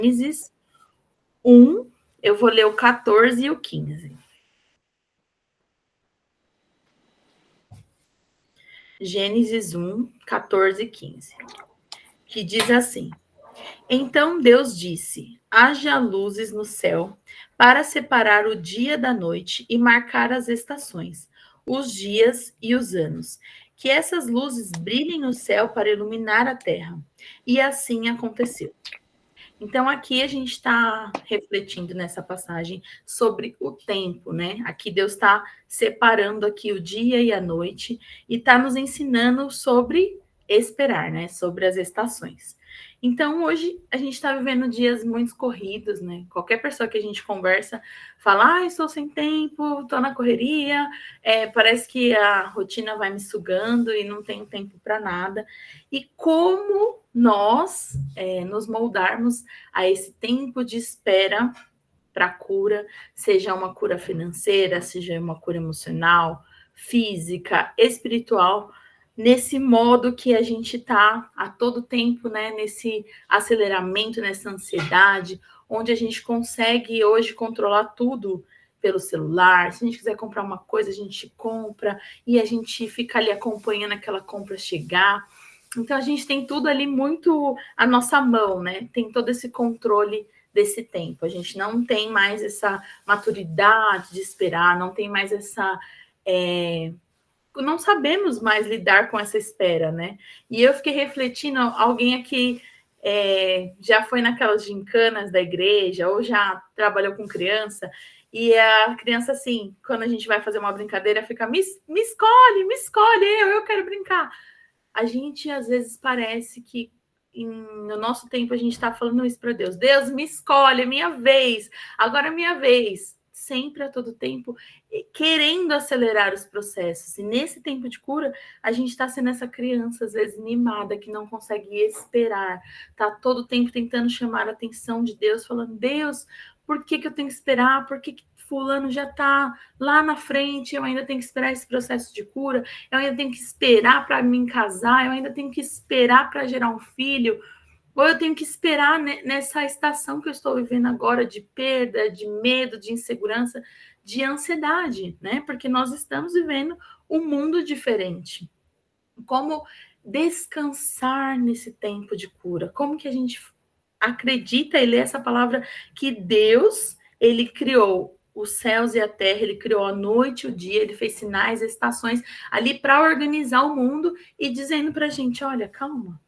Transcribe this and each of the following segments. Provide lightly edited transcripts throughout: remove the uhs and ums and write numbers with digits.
Gênesis 1, eu vou ler o 14 e o 15. Gênesis 1, 14 e 15. Que diz assim: Então Deus disse: haja luzes no céu para separar o dia da noite e marcar as estações, os dias e os anos. Que essas luzes brilhem no céu para iluminar a terra. E assim aconteceu. Então, aqui a gente está refletindo nessa passagem sobre o tempo, né? Aqui Deus está separando aqui o dia e a noite e está nos ensinando sobre esperar, né? Sobre as estações. Então, hoje a gente está vivendo dias muito corridos, né? Qualquer pessoa que a gente conversa fala, estou sem tempo, estou na correria, parece que a rotina vai me sugando e não tenho tempo para nada. E como nós nos moldarmos a esse tempo de espera para a cura, seja uma cura financeira, seja uma cura emocional, física, espiritual, nesse modo que a gente está a todo tempo, né, nesse aceleramento, nessa ansiedade, onde a gente consegue hoje controlar tudo pelo celular. Se a gente quiser comprar uma coisa, a gente compra e a gente fica ali acompanhando aquela compra chegar. Então a gente tem tudo ali muito à nossa mão, né? Tem todo esse controle desse tempo. A gente não tem mais essa maturidade de esperar, não tem mais essa. Não sabemos mais lidar com essa espera, né? E eu fiquei refletindo, alguém aqui já foi naquelas gincanas da igreja, ou já trabalhou com criança, e a criança, assim, quando a gente vai fazer uma brincadeira, fica, me escolhe, eu quero brincar. A gente, às vezes, parece que no nosso tempo a gente está falando isso para Deus. Deus, me escolhe, é minha vez, agora é minha vez. Sempre a todo tempo, querendo acelerar os processos. E nesse tempo de cura, a gente está sendo essa criança, às vezes, mimada, que não consegue esperar. Está todo tempo tentando chamar a atenção de Deus, falando, Deus, por que eu tenho que esperar? Por que fulano já está lá na frente? Eu ainda tenho que esperar esse processo de cura? Eu ainda tenho que esperar para me casar, eu ainda tenho que esperar para gerar um filho, ou eu tenho que esperar nessa estação que eu estou vivendo agora de perda, de medo, de insegurança, de ansiedade, né? Porque nós estamos vivendo um mundo diferente. Como descansar nesse tempo de cura? Como que a gente acredita e lê essa palavra que Deus, ele criou os céus e a terra, ele criou a noite e o dia, ele fez sinais, estações ali para organizar o mundo e dizendo para a gente, olha, calma,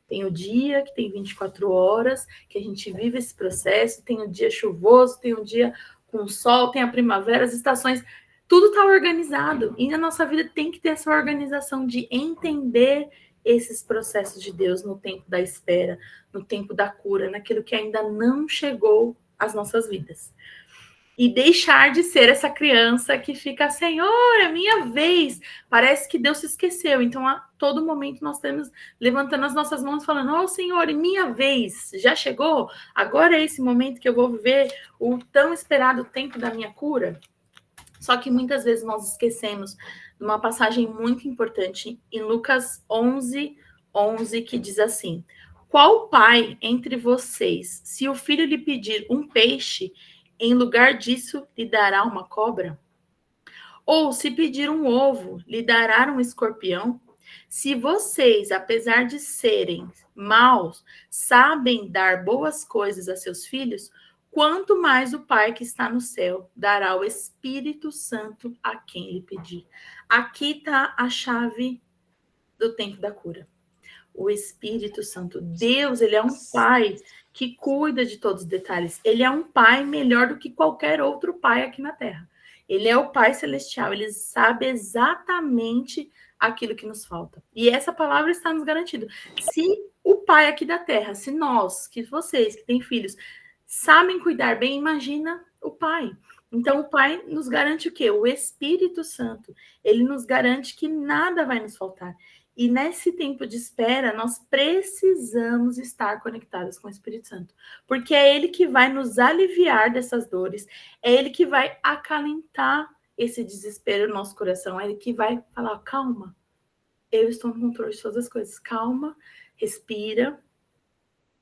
tem o dia que tem 24 horas, que a gente vive esse processo, tem o dia chuvoso, tem o dia com sol, tem a primavera, as estações, tudo está organizado. E na nossa vida tem que ter essa organização de entender esses processos de Deus no tempo da espera, no tempo da cura, naquilo que ainda não chegou às nossas vidas. E deixar de ser essa criança que fica, Senhor, é minha vez. Parece que Deus se esqueceu. Então, a todo momento, nós temos levantando as nossas mãos, falando, oh, Senhor, é minha vez. Já chegou? Agora é esse momento que eu vou viver o tão esperado tempo da minha cura? Só que muitas vezes nós esquecemos de uma passagem muito importante em Lucas 11, 11, que diz assim, qual pai entre vocês, se o filho lhe pedir um peixe, em lugar disso lhe dará uma cobra? Ou se pedir um ovo, lhe dará um escorpião? Se vocês, apesar de serem maus, sabem dar boas coisas a seus filhos, quanto mais o Pai que está no céu dará o Espírito Santo a quem lhe pedir. Aqui está a chave do tempo da cura. O Espírito Santo. Deus, ele é um pai que cuida de todos os detalhes. Ele é um pai melhor do que qualquer outro pai aqui na Terra. Ele é o Pai Celestial, ele sabe exatamente aquilo que nos falta. E essa palavra está nos garantindo. Se o Pai aqui da Terra, se nós, que vocês que têm filhos, sabem cuidar bem, imagina o Pai. Então, o Pai nos garante o quê? O Espírito Santo. Ele nos garante que nada vai nos faltar. E nesse tempo de espera, nós precisamos estar conectados com o Espírito Santo, porque é ele que vai nos aliviar dessas dores, é ele que vai acalentar esse desespero no nosso coração, é ele que vai falar, calma, eu estou no controle de todas as coisas, calma, respira,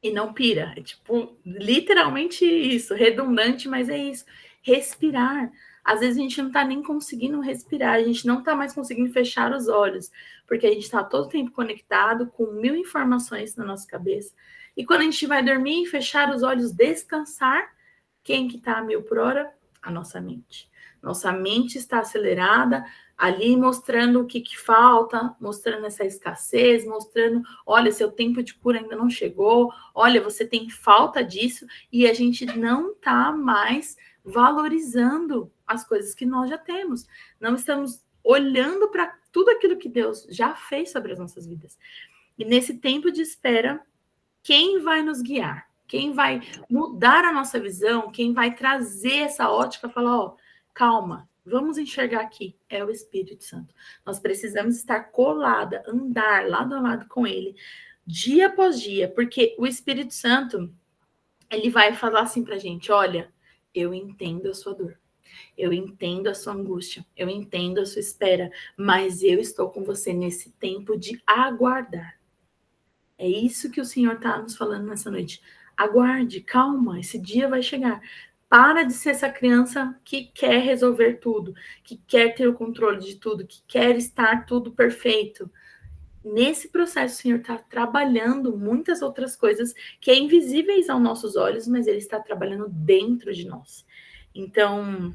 e não pira. É tipo, literalmente isso, redundante, mas é isso. Respirar. Às vezes a gente não tá nem conseguindo respirar, a gente não tá mais conseguindo fechar os olhos, porque a gente tá todo o tempo conectado com 1000 informações na nossa cabeça. E quando a gente vai dormir, fechar os olhos, descansar, quem que tá a 1000 por hora? A nossa mente. Nossa mente está acelerada, ali mostrando o que, que falta, mostrando essa escassez, mostrando, olha, seu tempo de cura ainda não chegou, olha, você tem falta disso, e a gente não está mais valorizando as coisas que nós já temos. Não estamos olhando para tudo aquilo que Deus já fez sobre as nossas vidas. E nesse tempo de espera, quem vai nos guiar? Quem vai mudar a nossa visão? Quem vai trazer essa ótica? Falar, ó, calma, vamos enxergar aqui. É o Espírito Santo. Nós precisamos estar colada, andar lado a lado com Ele, dia após dia, porque o Espírito Santo, ele vai falar assim pra gente, olha, eu entendo a sua dor. Eu entendo a sua angústia, eu entendo a sua espera, mas eu estou com você nesse tempo de aguardar. É isso que o Senhor está nos falando nessa noite. Aguarde, calma, esse dia vai chegar. Para de ser essa criança que quer resolver tudo, que quer ter o controle de tudo, que quer estar tudo perfeito. Nesse processo, o Senhor está trabalhando muitas outras coisas que é invisíveis aos nossos olhos, mas Ele está trabalhando dentro de nós. Então,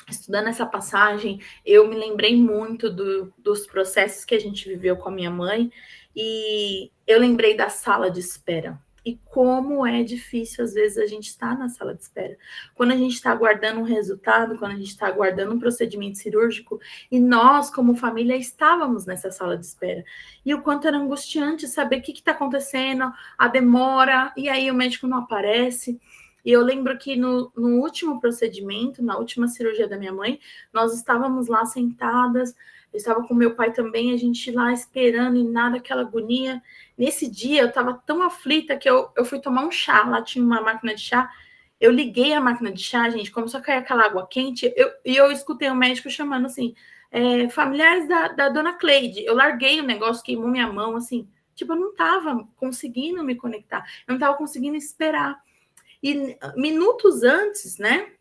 estudando essa passagem, eu me lembrei muito dos processos que a gente viveu com a minha mãe e eu lembrei da sala de espera. E como é difícil, às vezes, a gente estar na sala de espera. Quando a gente está aguardando um resultado, quando a gente está aguardando um procedimento cirúrgico, e nós, como família, estávamos nessa sala de espera. E o quanto era angustiante saber o que está acontecendo, a demora, e aí o médico não aparece. E eu lembro que no último procedimento, na última cirurgia da minha mãe, nós estávamos lá sentadas, eu estava com meu pai também, a gente lá esperando e nada, aquela agonia. Nesse dia eu estava tão aflita que eu fui tomar um chá, lá tinha uma máquina de chá, eu liguei a máquina de chá, gente, começou a cair aquela água quente, e eu escutei o médico chamando assim, familiares da dona Cleide, eu larguei o negócio, queimou minha mão, assim, tipo, eu não estava conseguindo me conectar, eu não estava conseguindo esperar. E minutos antes, né,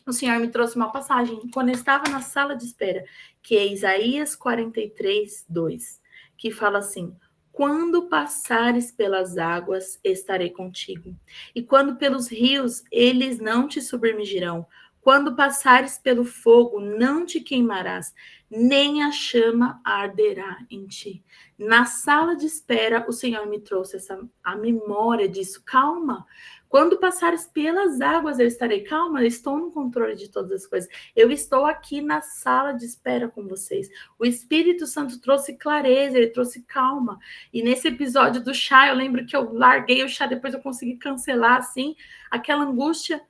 o Senhor me trouxe uma passagem, quando eu estava na sala de espera, que é Isaías 43:2, que fala assim: quando passares pelas águas, estarei contigo. E quando pelos rios, eles não te submergirão. Quando passares pelo fogo, não te queimarás, nem a chama arderá em ti. Na sala de espera, o Senhor me trouxe a memória disso. Calma. Quando passares pelas águas, eu estarei calma, eu estou no controle de todas as coisas. Eu estou aqui na sala de espera com vocês. O Espírito Santo trouxe clareza, ele trouxe calma. E nesse episódio do chá, eu lembro que eu larguei o chá, depois eu consegui cancelar, assim, aquela angústia.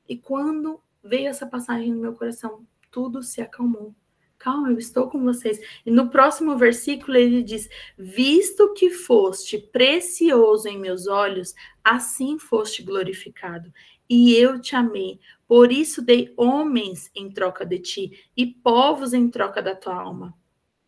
E quando veio essa passagem no meu coração, tudo se acalmou. Calma, eu estou com vocês. E no próximo versículo ele diz: visto que foste precioso em meus olhos, assim foste glorificado. E eu te amei. Por isso dei homens em troca de ti e povos em troca da tua alma.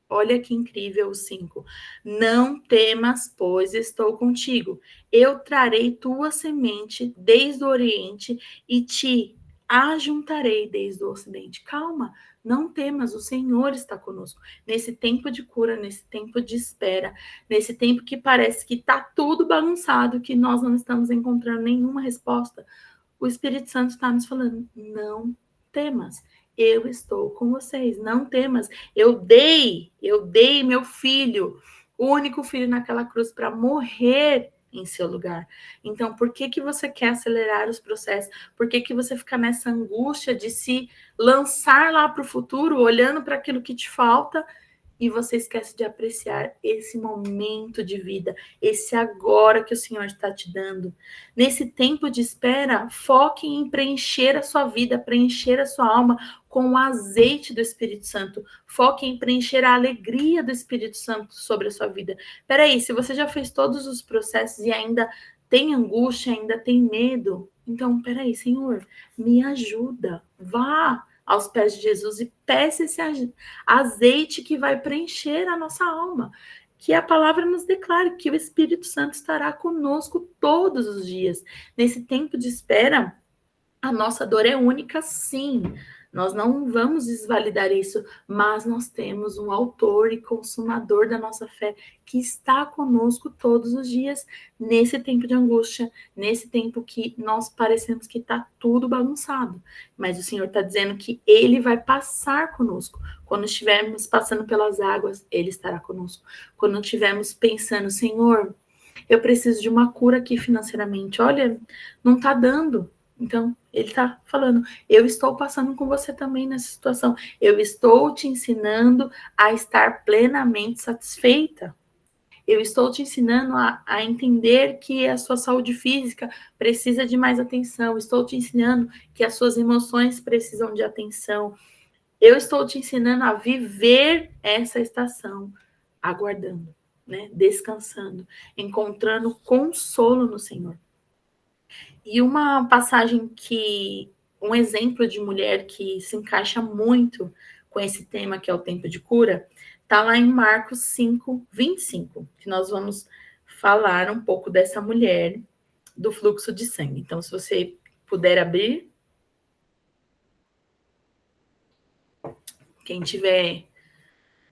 Olha que incrível o 5. Não temas, pois estou contigo. Eu trarei tua semente desde o Oriente e te ajuntarei desde o Ocidente. Calma, não temas, o Senhor está conosco. Nesse tempo de cura, nesse tempo de espera, nesse tempo que parece que está tudo bagunçado, que nós não estamos encontrando nenhuma resposta, o Espírito Santo está nos falando: não temas, eu estou com vocês, não temas. Eu dei meu filho, o único filho naquela cruz, para morrer em seu lugar. Então, por que você quer acelerar os processos? Por que você fica nessa angústia de se lançar lá para o futuro, olhando para aquilo que te falta, e você esquece de apreciar esse momento de vida, esse agora que o Senhor está te dando? Nesse tempo de espera, foque em preencher a sua vida, preencher a sua alma com o azeite do Espírito Santo. Foque em preencher a alegria do Espírito Santo sobre a sua vida. Peraí, se você já fez todos os processos e ainda tem angústia, ainda tem medo, então, peraí, Senhor, me ajuda. Vá aos pés de Jesus e peça esse azeite que vai preencher a nossa alma, que a palavra nos declara que o Espírito Santo estará conosco todos os dias. Nesse tempo de espera, a nossa dor é única, sim. Nós não vamos desvalidar isso, mas nós temos um autor e consumador da nossa fé que está conosco todos os dias, nesse tempo de angústia, nesse tempo que nós parecemos que está tudo bagunçado. Mas o Senhor está dizendo que Ele vai passar conosco. Quando estivermos passando pelas águas, Ele estará conosco. Quando estivermos pensando, Senhor, eu preciso de uma cura aqui financeiramente. Olha, não está dando. Então, ele está falando, eu estou passando com você também nessa situação. Eu estou te ensinando a estar plenamente satisfeita. Eu estou te ensinando a entender que a sua saúde física precisa de mais atenção. Estou te ensinando que as suas emoções precisam de atenção. Eu estou te ensinando a viver essa estação, aguardando, né? Descansando, encontrando consolo no Senhor. E uma passagem um exemplo de mulher que se encaixa muito com esse tema, que é o tempo de cura, está lá em Marcos 5, 25, que nós vamos falar um pouco dessa mulher do fluxo de sangue. Então, se você puder abrir, quem estiver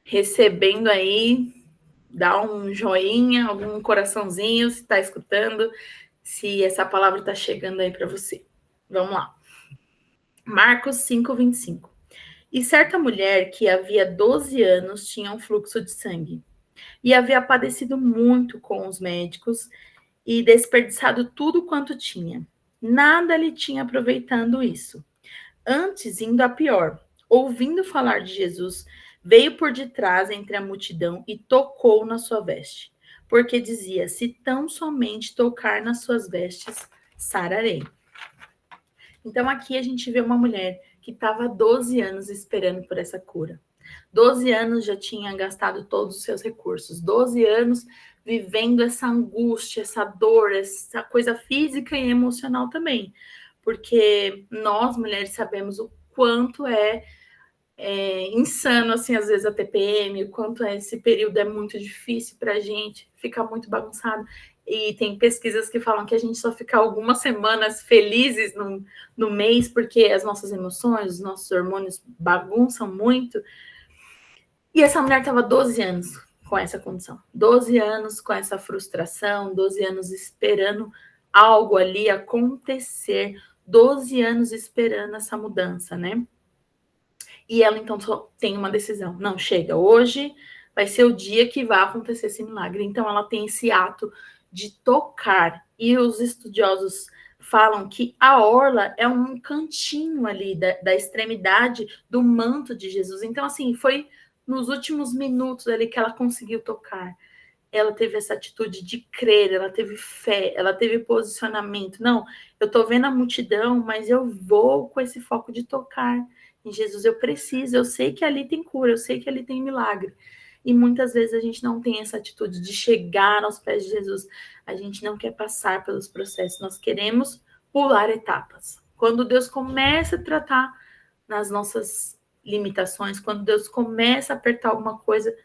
recebendo aí, dá um joinha, algum coraçãozinho, se está escutando, se essa palavra está chegando aí para você. Vamos lá. Marcos 5, 25. E certa mulher que havia 12 anos tinha um fluxo de sangue e havia padecido muito com os médicos e desperdiçado tudo quanto tinha. Nada lhe tinha aproveitando isso. Antes, indo a pior, ouvindo falar de Jesus, veio por detrás entre a multidão e tocou na sua veste, porque dizia: se tão somente tocar nas suas vestes, sararei. Então aqui a gente vê uma mulher que estava 12 anos esperando por essa cura. 12 anos já tinha gastado todos os seus recursos. 12 anos vivendo essa angústia, essa dor, essa coisa física e emocional também. Porque nós, mulheres, sabemos o quanto é insano, assim, às vezes a TPM, o quanto esse período é muito difícil para a gente, fica muito bagunçado. E tem pesquisas que falam que a gente só fica algumas semanas felizes no mês, porque as nossas emoções, os nossos hormônios bagunçam muito. E essa mulher estava 12 anos com essa condição, 12 anos com essa frustração, 12 anos esperando algo ali acontecer, 12 anos esperando essa mudança, né? E ela então tem uma decisão. Não, chega, hoje vai ser o dia que vai acontecer esse milagre. Então ela tem esse ato de tocar. E os estudiosos falam que a orla é um cantinho ali da extremidade do manto de Jesus. Então, assim, foi nos últimos minutos ali que ela conseguiu tocar. Ela teve essa atitude de crer, ela teve fé, ela teve posicionamento. Não, eu tô vendo a multidão, mas eu vou com esse foco de tocar em Jesus. Eu preciso, eu sei que ali tem cura, eu sei que ali tem milagre. E muitas vezes a gente não tem essa atitude de chegar aos pés de Jesus. A gente não quer passar pelos processos, nós queremos pular etapas. Quando Deus começa a tratar nas nossas limitações, quando Deus começa a apertar alguma coisa,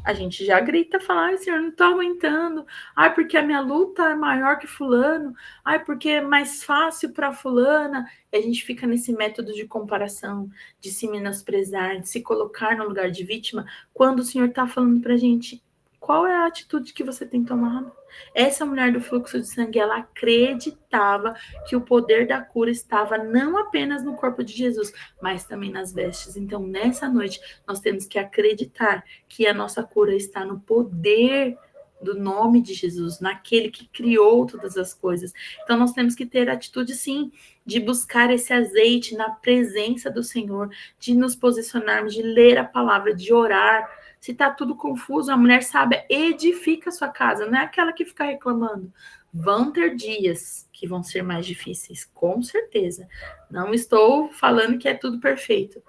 a gente já grita, fala: ai, Senhor, não estou aguentando. Ai, porque a minha luta é maior que fulano. Ai, porque é mais fácil para fulana. E a gente fica nesse método de comparação, de se menosprezar, de se colocar no lugar de vítima, quando o Senhor está falando para a gente: qual é a atitude que você tem tomado? Essa mulher do fluxo de sangue, ela acreditava que o poder da cura estava não apenas no corpo de Jesus, mas também nas vestes. Então, nessa noite, nós temos que acreditar que a nossa cura está no poder do nome de Jesus, naquele que criou todas as coisas. Então, nós temos que ter a atitude, sim, de buscar esse azeite na presença do Senhor, de nos posicionarmos, de ler a palavra, de orar. Se está tudo confuso, a mulher sábia edifica a sua casa, não é aquela que fica reclamando. Vão ter dias que vão ser mais difíceis, com certeza. Não estou falando que é tudo perfeito,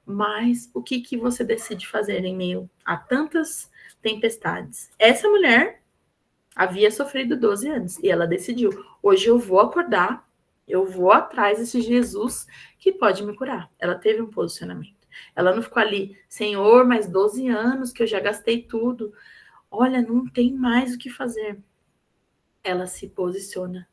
mas o que você decide fazer em meio a tantas tempestades? Essa mulher havia sofrido 12 anos e ela decidiu: hoje eu vou acordar, eu vou atrás desse Jesus que pode me curar. Ela teve um posicionamento. Ela não ficou ali: Senhor, mais 12 anos que eu já gastei tudo. olha, não tem mais o que fazer. Ela se posiciona.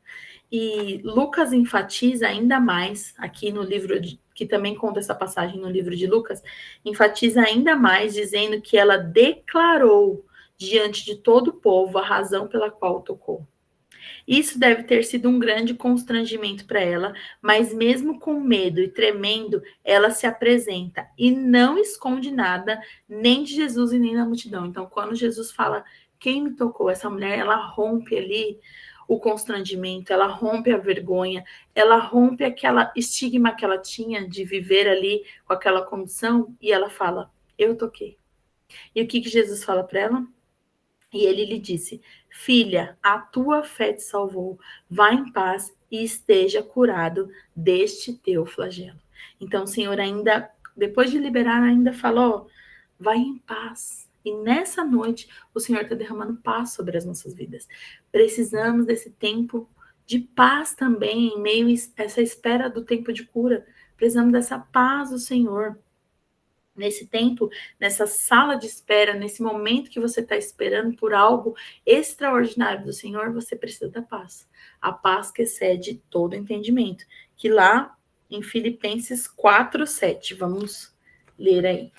E Lucas enfatiza ainda mais, aqui no livro, que também conta essa passagem no livro de Lucas, enfatiza ainda mais, dizendo que ela declarou diante de todo o povo a razão pela qual tocou. Isso deve ter sido um grande constrangimento para ela, mas mesmo com medo e tremendo, ela se apresenta e não esconde nada, nem de Jesus e nem da multidão. Então, quando Jesus fala, quem me tocou? Essa mulher, ela rompe ali o constrangimento, ela rompe a vergonha, ela rompe aquela estigma que ela tinha de viver ali com aquela condição e ela fala, eu toquei. E o que Jesus fala para ela? E ele lhe disse, filha, a tua fé te salvou, vá em paz e esteja curado deste teu flagelo. Então o Senhor ainda, depois de liberar, ainda falou, vai em paz. E nessa noite, o Senhor está derramando paz sobre as nossas vidas. Precisamos desse tempo de paz também, em meio a essa espera do tempo de cura. Precisamos dessa paz do Senhor. Nesse tempo, nessa sala de espera, nesse momento que você está esperando por algo extraordinário do Senhor, você precisa da paz. A paz que excede todo entendimento. Que lá em Filipenses 4:7, vamos ler aí.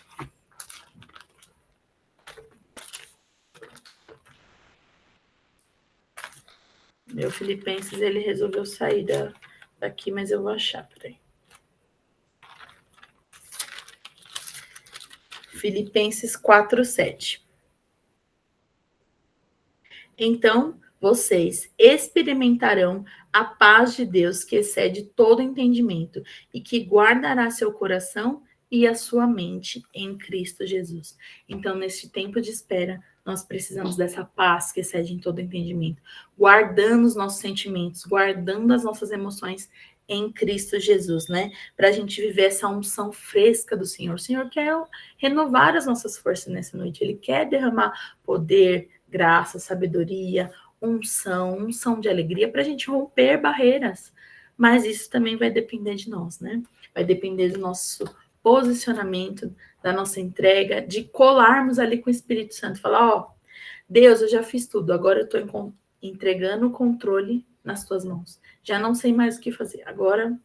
Meu Filipenses, ele resolveu sair daqui, mas eu vou achar, peraí. Filipenses 4:7. Então, vocês experimentarão a paz de Deus que excede todo entendimento e que guardará seu coração e a sua mente em Cristo Jesus. Então, neste tempo de espera, nós precisamos dessa paz que excede em todo entendimento, guardando os nossos sentimentos, guardando as nossas emoções em Cristo Jesus, né? Para a gente viver essa unção fresca do Senhor. O Senhor quer renovar as nossas forças nessa noite, Ele quer derramar poder, graça, sabedoria, unção de alegria para a gente romper barreiras. Mas isso também vai depender de nós, né? Vai depender do nosso posicionamento, da nossa entrega, de colarmos ali com o Espírito Santo, falar, ó, Deus, eu já fiz tudo, agora eu estou entregando o controle nas tuas mãos. Já não sei mais o que fazer. Agora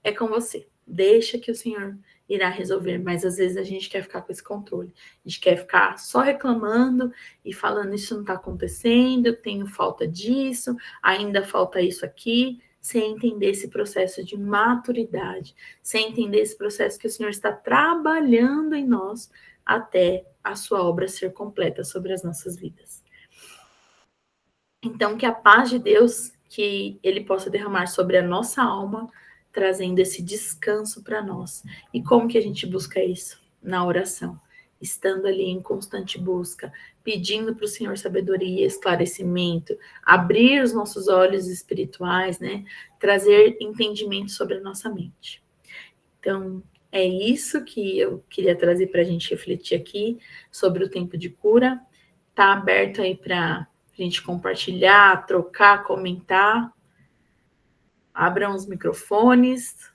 é com você. Deixa que o Senhor irá resolver, mas às vezes a gente quer ficar com esse controle. A gente quer ficar só reclamando e falando isso não está acontecendo, eu tenho falta disso, ainda falta isso aqui, sem entender esse processo de maturidade, sem entender esse processo que o Senhor está trabalhando em nós até a sua obra ser completa sobre as nossas vidas. Então, que a paz de Deus, que Ele possa derramar sobre a nossa alma, trazendo esse descanso para nós. E como que a gente busca isso? Na oração. Estando ali em constante busca, pedindo para o Senhor sabedoria, esclarecimento, abrir os nossos olhos espirituais, né? Trazer entendimento sobre a nossa mente. Então, é isso que eu queria trazer para a gente refletir aqui sobre o tempo de cura. Está aberto aí para a gente compartilhar, trocar, comentar. Abram os microfones.